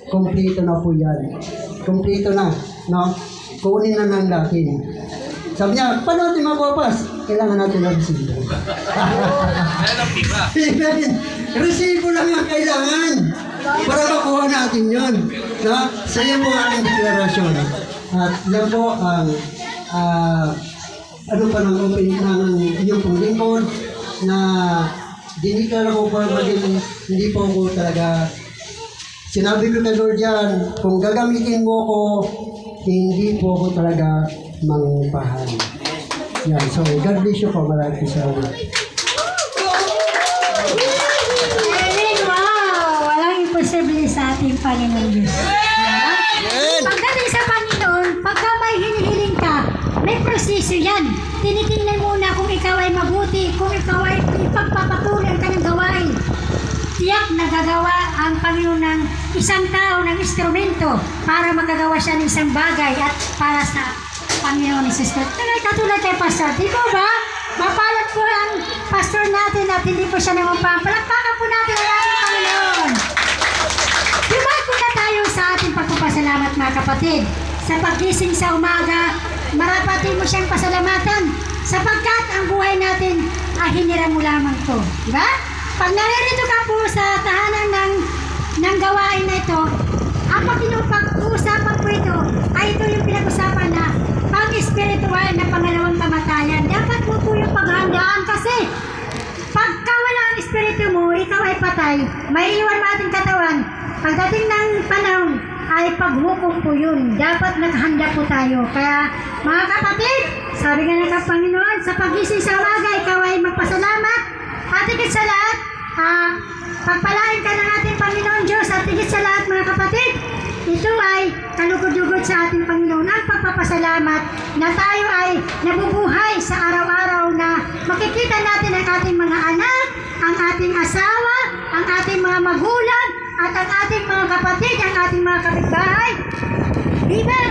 Kompleto na po yan. Kompleto na. No? Kunin na ng natin. Sabi niya, paano natin mapapas? Kailangan natin ng resibo. Meron ng pipa. Amen. Resibo lang ang kailangan para makuha natin yun. No? So yan po ang deklarasyon. At yan po ang ano pa ng opening ng inyong pong lingkod na diniklara ko po maging hindi po ako talaga sinabi ko kay Lord yan, kung gagamitin mo ko, hindi po ako talaga mangupahan. Yan, so God bless you po, maraming salamat. Amen, wow! Walang imposible sa ating Panginoon Diyos. Pagdating sa Panginoon, pagka may hinihiling ka, may proseso yan. Tinitingnan muna kung ikaw ay mabuti, kung ikaw ay ipagpapatuloy ang kanyang gawain. Tiyak nagagawa ang Panginoon ng isang tao ng instrumento para makagawa siya ng isang bagay at para sa Panginoon Jesus Christ. Katulad kay Pastor, di ba ba? Mapalad po ang pastor natin at hindi po siya nangumpang. Palakpakan po natin ang ating Panginoon. Dumako na tayo sa ating pagpapasalamat mga kapatid. Sa paggising sa umaga, marapatin mo siyang pasalamatan sapagkat ang buhay natin ay hiniram mo lamang to. Di ba? Pag naririto ka po sa tahanan ng gawain na ito, ang pag-uusapan po ito ay ito yung pinag-usapan na pang-spiritual na pangalawang kamatayan. Dapat po po yung paghandaan kasi pagka wala ang espiritu mo, ikaw ay patay, may iwan mo ating katawan. Pagdating ng panahon, ay paghukom po yun. Dapat naghanda po tayo. Kaya mga kapatid, sabi nga ng Panginoon, sa pagising sa umaga, ikaw ay magpasalamat. At higit sa lahat, pagpalain ka ng ating Panginoon Diyos. At higit sa lahat mga kapatid, ito ay kalugod-lugod sa ating Panginoon ang pagpapasalamat na tayo ay nabubuhay sa araw-araw na makikita natin ang ating mga anak, ang ating asawa, ang ating mga magulang, at ang ating mga kapatid, ang ating mga kapitbahay. Diba?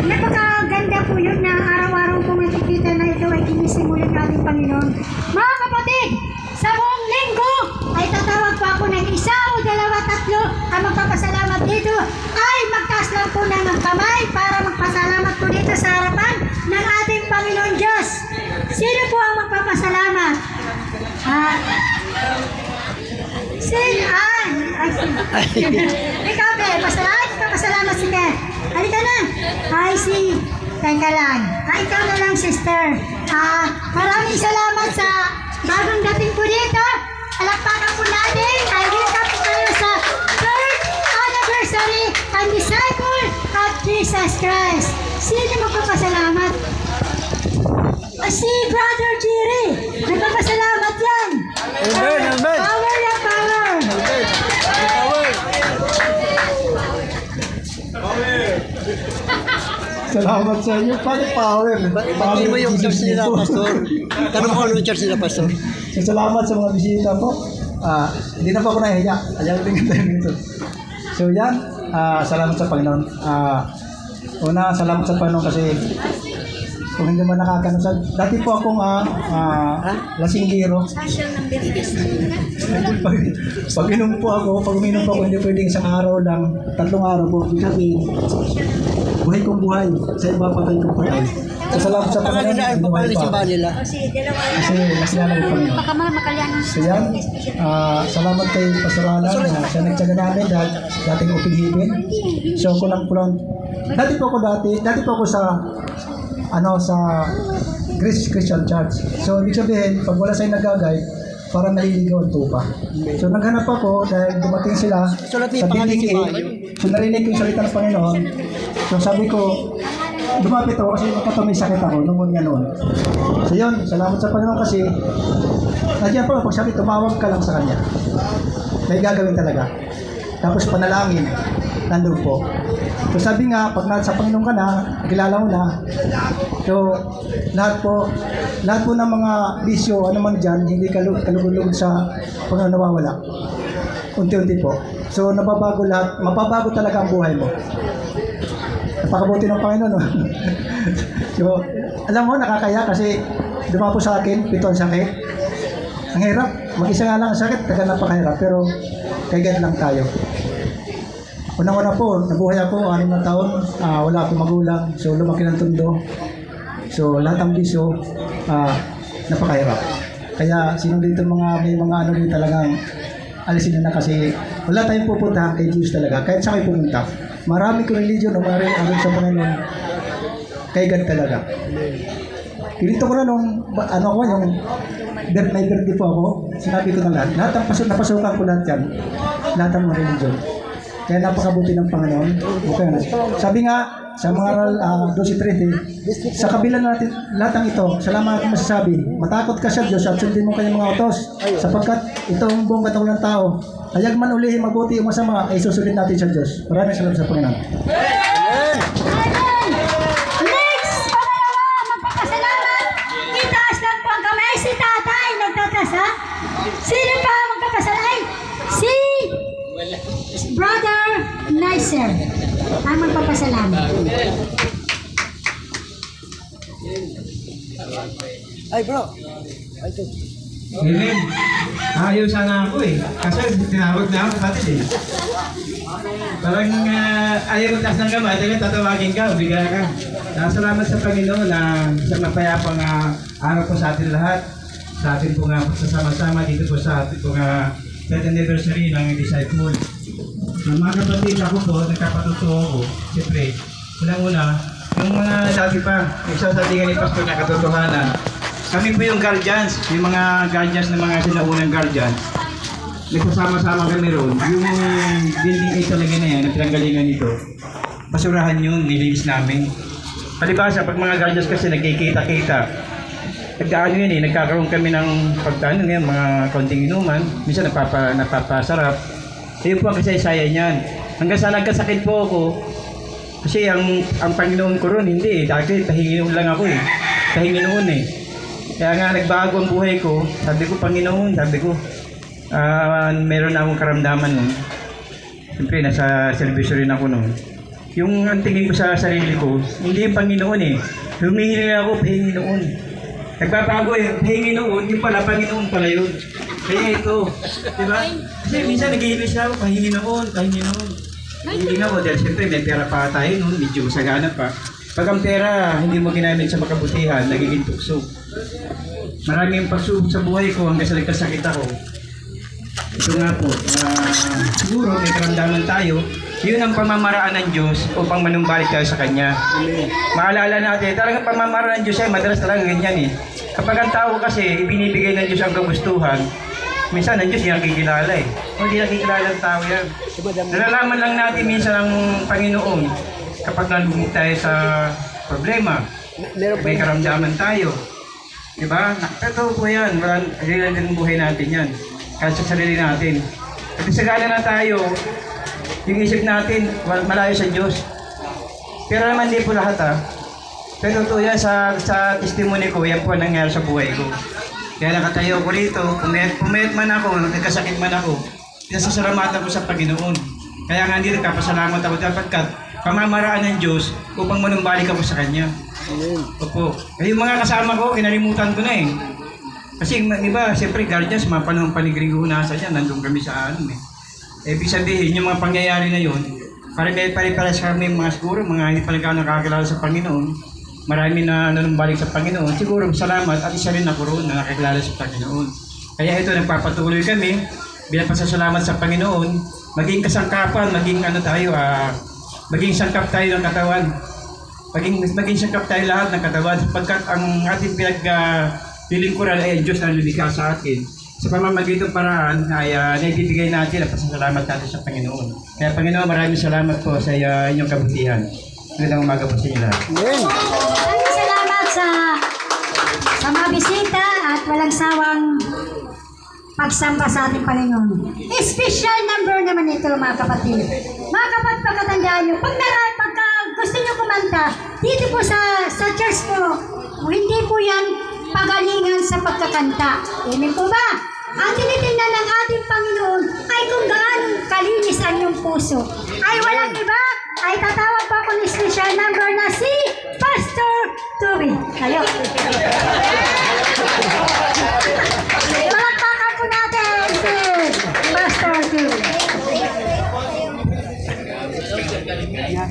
Napakaganda po yun na araw-araw po makikita na ito ay kinisimulan ng ating Panginoon. Mga kapatid, sa buong linggo ay tatawag po ako ng isa o dalawa, tatlo ang magpapasalamat dito ay magtaas lang po ng kamay para magpasalamat po dito sa harapan ng ating Panginoon Diyos. Sino po ang magpapasalamat? Ikaw, Be, pasalamat si Be. Halika na. Teka lang. Ikaw na lang, sister. Maraming salamat sa bagong dating po dito. Alakpakan po natin. Ay, welcome po kayo sa 3rd anniversary and disciple of Jesus Christ. Sino magpapasalamat? Si Brother Jerry. Nagpapasalamat yan. Amen, amen. Power na power. Salamat sa inyo. Paano power? Batiin mo yung church nila, Pastor. Tanong ko ano yung church nila, Pastor. So, salamat sa mga bisita po. Hindi na po ako nahihiya. Ayaw tingin tayo dito. So yan, salamat sa Panginoon. Una, salamat sa Panginoon kasi kung hindi mo nakakanusan. Dati po akong lasinggero. Pag inom po ako, pag uminom po ako, hindi pwedeng isang araw lang, 3 araw po. Kami, buhay kong buhay. Sa iba patay kong patay. So, salamat sa Panginoon. Ano na buhay ang pa. simbahan nila? Kasi nasilala ko Panginoon. So yan, salamat kay Pastor Alan na siya nagtsaga namin dahil dating upihipin. So ko lang, dati po ako sa Grace Christian Church. So ibig sabihin, pag wala sa'yo nagagay, parang naliligaw ang tupa. So naghanap ako dahil dumating sila sa Biling 8. So narinig ko yung salita ng Panginoon. So sabi ko, lumapit ako kasi may sakit ako nung nga noon. So yun, salamat sa Panginoon kasi nandiyan po, pag sabi, tumawag ka lang sa Kanya. May gagawin talaga. Tapos panalangin, nandun po. So sabi nga, pag nasa Panginoon ka na, kilala mo na. So lahat po ng mga bisyo, ano man dyan, hindi kalugulog sa Panginoon nawawala. Unti-unti po. So nababago lahat, mababago talaga ang buhay mo. Napakabuti ng Panginoon. No? So, alam mo, nakakaya kasi dumapo sa akin, 7 ang sakit. Ang hirap. Mag-isa nga lang ang sakit, taga napakahirap. Pero, kay God lang tayo. Unang-una po, nabuhay ako, 6 na taon. Wala akong magulang. So, lumaki ng tundo. So lahat ng bisyo, napakahirap. Kaya sino dito may mga ano din talagang alisin nyo na kasi wala tayong pupuntahan kay Diyos talaga. Kahit sa kayo pumunta, marami ko religion o marami ano sa Panginoon, kay God talaga. Kilito ko na nung, ano ko, yung may birthday po ako, sinabi ko na lahat ng napasukan ko lahat yan, lahat ng mga religion. Kaya napakabuti ng Panginoon. Okay na. Sabi nga, sa mga 12:13, sa kabila natin lahat ng ito, salamat akong masasabi, matakot ka sa Diyos at sundin mo kanyang mga utos, sapagkat ito ang buong katawang ng tao. Hayag man ulihin mabuti o masama, ay susunod natin sa Diyos. Maraming salamat sa Panginoon. Amen! Next, pangalawa, magpapasalamat. Itaas lang po ang kamay. Si tatay, nagtatas ha? Sino pa magpapasalay? Si Brother Nicer ang magpapasalamat. Ay bro. Ay ito. Amen. Ayos sana ako eh. Kasi tinawag na ako pati eh. Parang ayaw mo taas ng kamay, talagang tatawagin ka, bigla ka. Salamat sa Panginoon na sa mapayapang araw po sa atin lahat. Sa atin po nga sasama-sama dito po sa atin po nga 10th anniversary ng Disciple. Mga kapatid, ako po, nagkapatutuo ko. Siyempre, unang-una, yung mga dati pa, nagsasatingan ni Pastor na katotohanan. Kami po yung guardians, yung mga guardians ng mga sinaunang guardians. Nagsasama-sama kami roon. Yung building 8 talaga na yan, ang pinanggalingan nito, basurahan yun, nililis namin. Palibasa, pag mga guardians kasi nagkikita-kita, nagkaano yun eh, nagkakaroon kami ng pagkano ngayon, mga konting inuman, minsan napapasarap. Ayun po ang kasaysayan yan. Hanggang sa nagkasakit po ako, kasi ang Panginoon ko ron, hindi eh. Dati tahinginoon lang ako eh. Tahinginoon eh. Kaya nga nagbago ang buhay ko, sabi ko Panginoon, sabi ko, meron na akong karamdaman nun. Siyempre, nasa servisyo rin ako nun. Yung ang tingin ko sa sarili ko, hindi yung Panginoon eh. Humihingi ako, Panginoon. Nagbabago eh, Panginoon, yung pala, Panginoon pala yun. Kaya ito, di ba? Kasi minsan nag-iilis ako, Panginoon. Hindi ako dahil siyempre may pera pa tayo noon, medyo sagana pa. Pag ang pera hindi mo ginamit sa makabutihan, nagiging tukso. Maraming pagsubok sa buhay ko hanggang sa nagkasakit ako. Ito nga po, siguro may karamdaman tayo, yun ang pamamaraan ng Diyos upang manumbalik tayo sa Kanya. Maalala natin, talagang pamamaraan ng Diyos ay madalas talaga ganyan eh. Kapag ang tao kasi ibinibigay ng Diyos ang kagustuhan, minsan ang Diyos hindi nakikilala eh. Hindi nakikilala ang tao yan. Nalalaman lang natin minsan ang Panginoon kapag nalugmok tayo sa problema. May karamdaman tayo. Diba? Ito po yan. Real din ang buhay natin yan. Kahit sa sarili natin. At sagana na tayo, yung isip natin, malayo sa Diyos. Pero naman di po lahat ha. Pero ito yan, sa testimony ko, yan po ang nangyari sa buhay ko. Kaya nakatayo ko rito, pumayat man ako, nagkasakit man ako, pinasasalamatan ko sa Panginoon. Kaya nga hindi nagkapasalamat ako sapagkat pamamaraan ng Diyos upang manumbalik ako sa Kanya. Opo. Yung mga kasama ko, kinalimutan ko na eh. Kasi iba, siyempre guardians, mga panahon panigrihunasan yan, nandun kami sa ano eh. Ibig sabihin, yung mga pangyayari na yun, pare-pares kami mga siguro, mga hindi pa nakakilala sa Panginoon, marami na nanumbalik sa Panginoon, siguro salamat at isa rin ako roon na nakakilala sa Panginoon. Kaya ito, nagpapatuloy kami, bilang pasasalamat sa Panginoon, maging kasangkapan, maging ano tayo, maging sangkap tayo ng katawan. Maging sangkap tayo lahat ng katawan, sapagkat ang ating lilingkuran ay ang Diyos na lumikha sa atin. Sa pamamagitan paraan ay naibibigay natin at pasasalamat natin sa Panginoon. Kaya Panginoon, maraming salamat po sa inyong kabutihan. Magandang umaga po sa inyo lahat. Maraming salamat sa mga bisita at walang sawang pagsamba sa ating Panginoon. Special number naman ito mga kapatid. Mga kapatid, pagkatandaan nyo, pagka gusto nyo kumanta, dito po sa church po, hindi po yan pagalingan sa pagkakanta. Amen po ba? Ang tinitingnan ng ating Panginoon ay kung gaano kalinis ang iyong puso. Ay walang iba, ay tatawag po ako ng special number na si Pastor Tuwi. Kayo. Palakpakan po natin si Pastor Tuwi.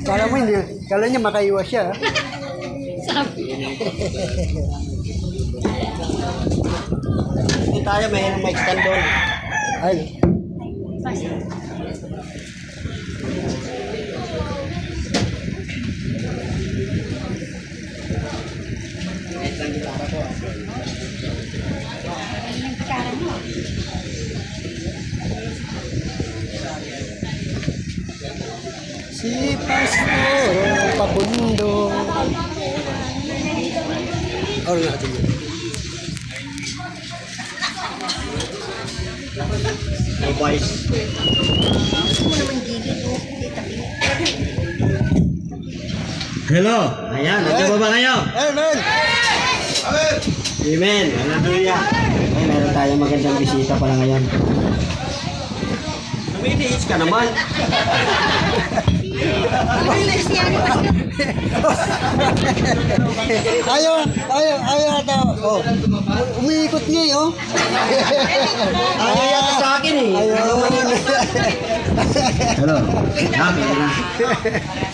Kala mo hindi, kala niya makaiwas siya. Hindi tayo, may mic stand doon. Ay, si Pastor Pabundo. Oh, natin yun. Voice. Hello. Ayan, nandiyan ba kayo? Amen. Amen. Hallelujah. Ay, meron tayong magandang bisita pala ngayon. Namiliis ka naman. Ayaw ata. Oh. Umiikot niya eh, oh. Ayaw yata sa akin eh. Hello. Dami na.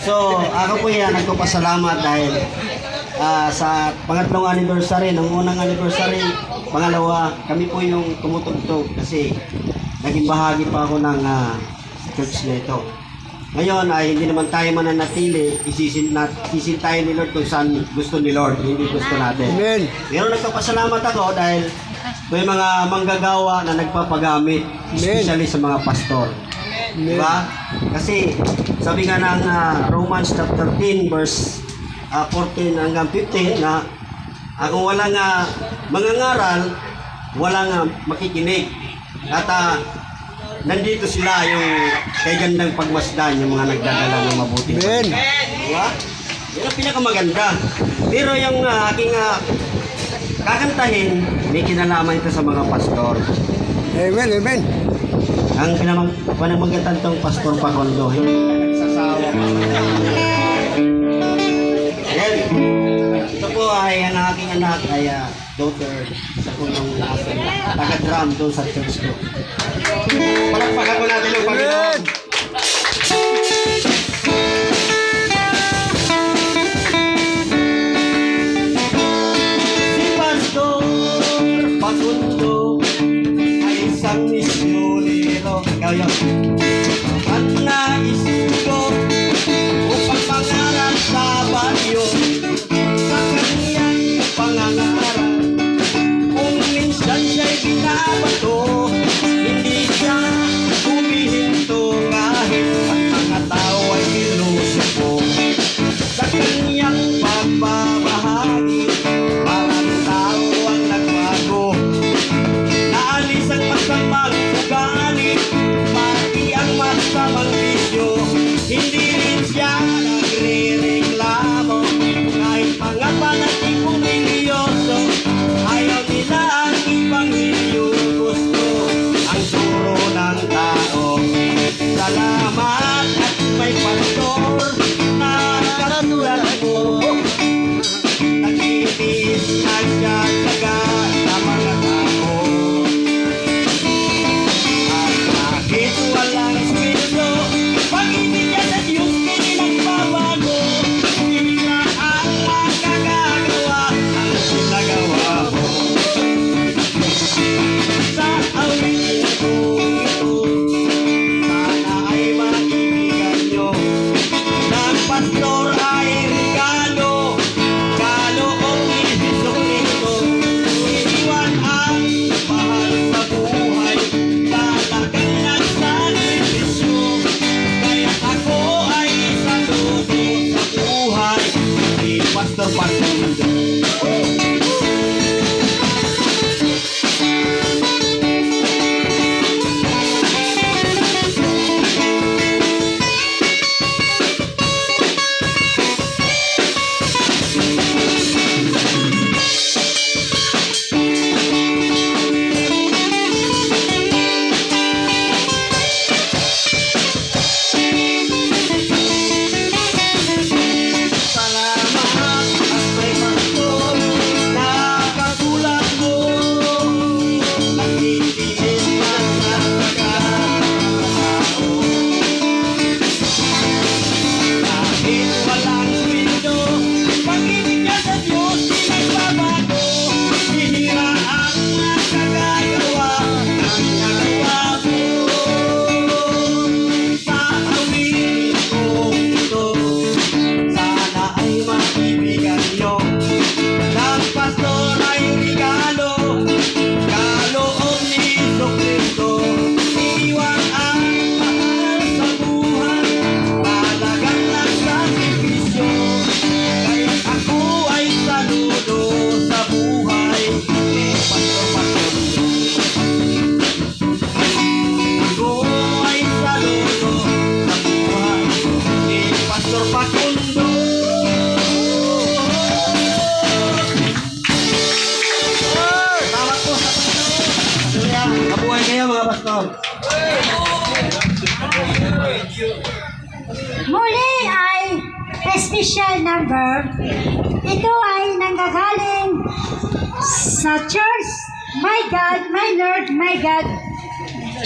So, ako po yan, nagpapasalamat dahil sa pangatlong anniversary, ng unang anniversary, pangalawa, kami po yung tumutugtog kasi naging bahagi pa ako ng church na ito. Ngayon ay hindi naman tayo mananatili, isisin tayo ni Lord kung saan gusto ni Lord, hindi gusto natin. Amen. Pero nagpapasalamat ako dahil may mga manggagawa na nagpapagamit, especially sa mga pastor. Diba? Kasi sabi nga ng Romans chapter 13 verse 14 hanggang 15 na kung walang mangangaral, walang makikinig. At nandito sila yung kay gandang pagmasdan, yung mga nagdadala ng mabuti. Amen. Diba? Yun ang pinakamaganda. Pero yung aking kakantahin, may kinalaman ito sa mga pastor. Amen. Amen. Ang pinamagatan tong Pastor Pacondo, hindi na nagsasawa. Ayan. Ito po ay ang aking anak ay daughter sa punong taga-drum doon sa church ko. Palakpakan ko natin ang Panginoon. Si Pastor Pacondo ay isang misyonero. Ikaw yun. At naisugo upang pangarap sa bagyo sa kanyang pangangarap. Kung minsan siya'y binabato, hindi siya humihinto kahit ang mga tao ay nilusuko. Sa kanyang pagbabahagi, parang tao ang nagbago. Naalis ang masamang ugali, pati ang masamang bisyo. Hindi rin siya nagre-reklamo, kahit mga panatipong religyoso. Ayaw nila ang ibanghelyo, gusto ang turo ng tao. Salamat at may pastor na katulad mo. Nagtitiis na siya taga sa mga tao. At kahit walang espiritu, pag-ibig niya sa Diyos, hindi nagbabago. Hindi na ang makakagawa ang sinagawa mo. Sa awit ko ito, sana ay maibigan nyo. Ng pastor ay regalo, kaloob ni Jesucristo. special number. Ito ay nanggagaling sa Church, My God, My Lord, My God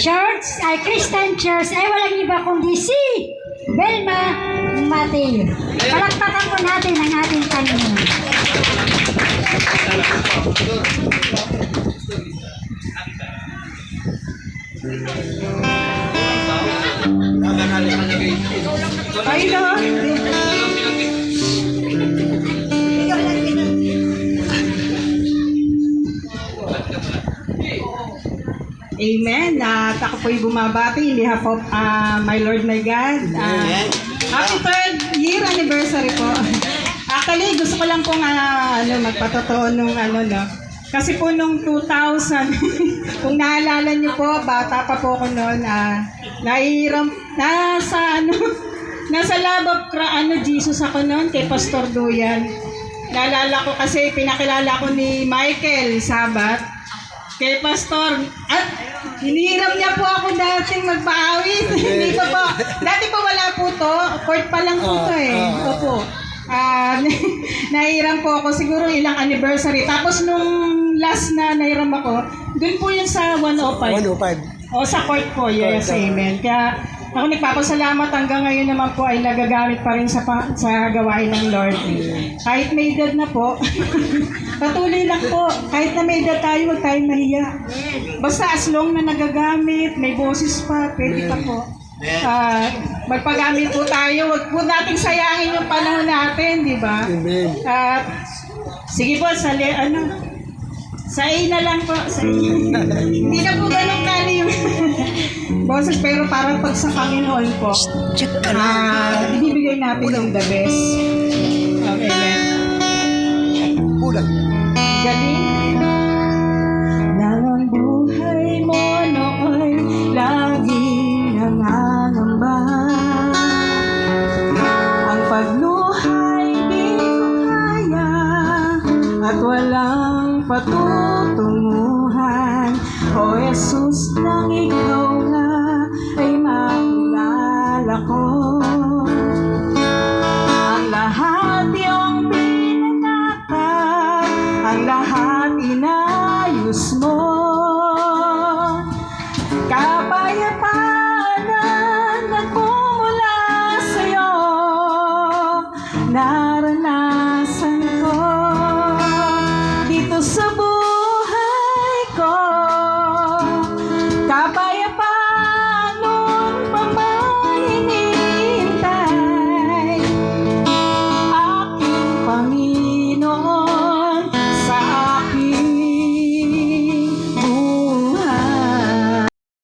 Church, ay Christian Church, ay walang iba kundi si Belma Mateo. Palakpakan po natin ang ating Panginoon. Ay, no? Amen. At ako po'y bumabati in behalf of my Lord, my God. Happy 3rd year anniversary po. Actually, gusto ko lang pong magpatotoo nung no. Kasi po nung 2000, kung naalala niyo po, bata pa po ako noon, nasa love of Jesus ako noon kay Pastor Duyan. Naalala ko kasi pinakilala ko ni Michael Sabat kay Pastor at hinihiram niya po ako dating magpaawit. Hindi pa po. Dati pa wala po to. Court pa lang po to eh. Opo. Nahiram po ako siguro ilang anniversary. Tapos nung last na nahiram ako, dun po yun sa 105. 105. O sa court po, yes, amen. Kaya ako nagpapasalamat hanggang ngayon naman po ay nagagamit pa rin sa gawain ng Lord. Kahit may edad na po, patuloy lang po. Kahit na may edad tayo, huwag tayong mahiya. Basta as long na nagagamit, may boses pa, pwede pa po. Magpagamit po tayo, huwag po nating sayangin yung panahon natin, di ba? Amen. Sige po, sa A na lang po. Sa A. Hindi na po ganun kali yung boses, pero parang pag sa Panginoon po, ibibigay natin yung the best. Okay, amen. Bulag. Galing nang ang buhay mo nooy laging nangangamba. Ang pagluhay di ko kaya at walang patutunguhan. O Jesus, nang ikaw na ay makilala ko.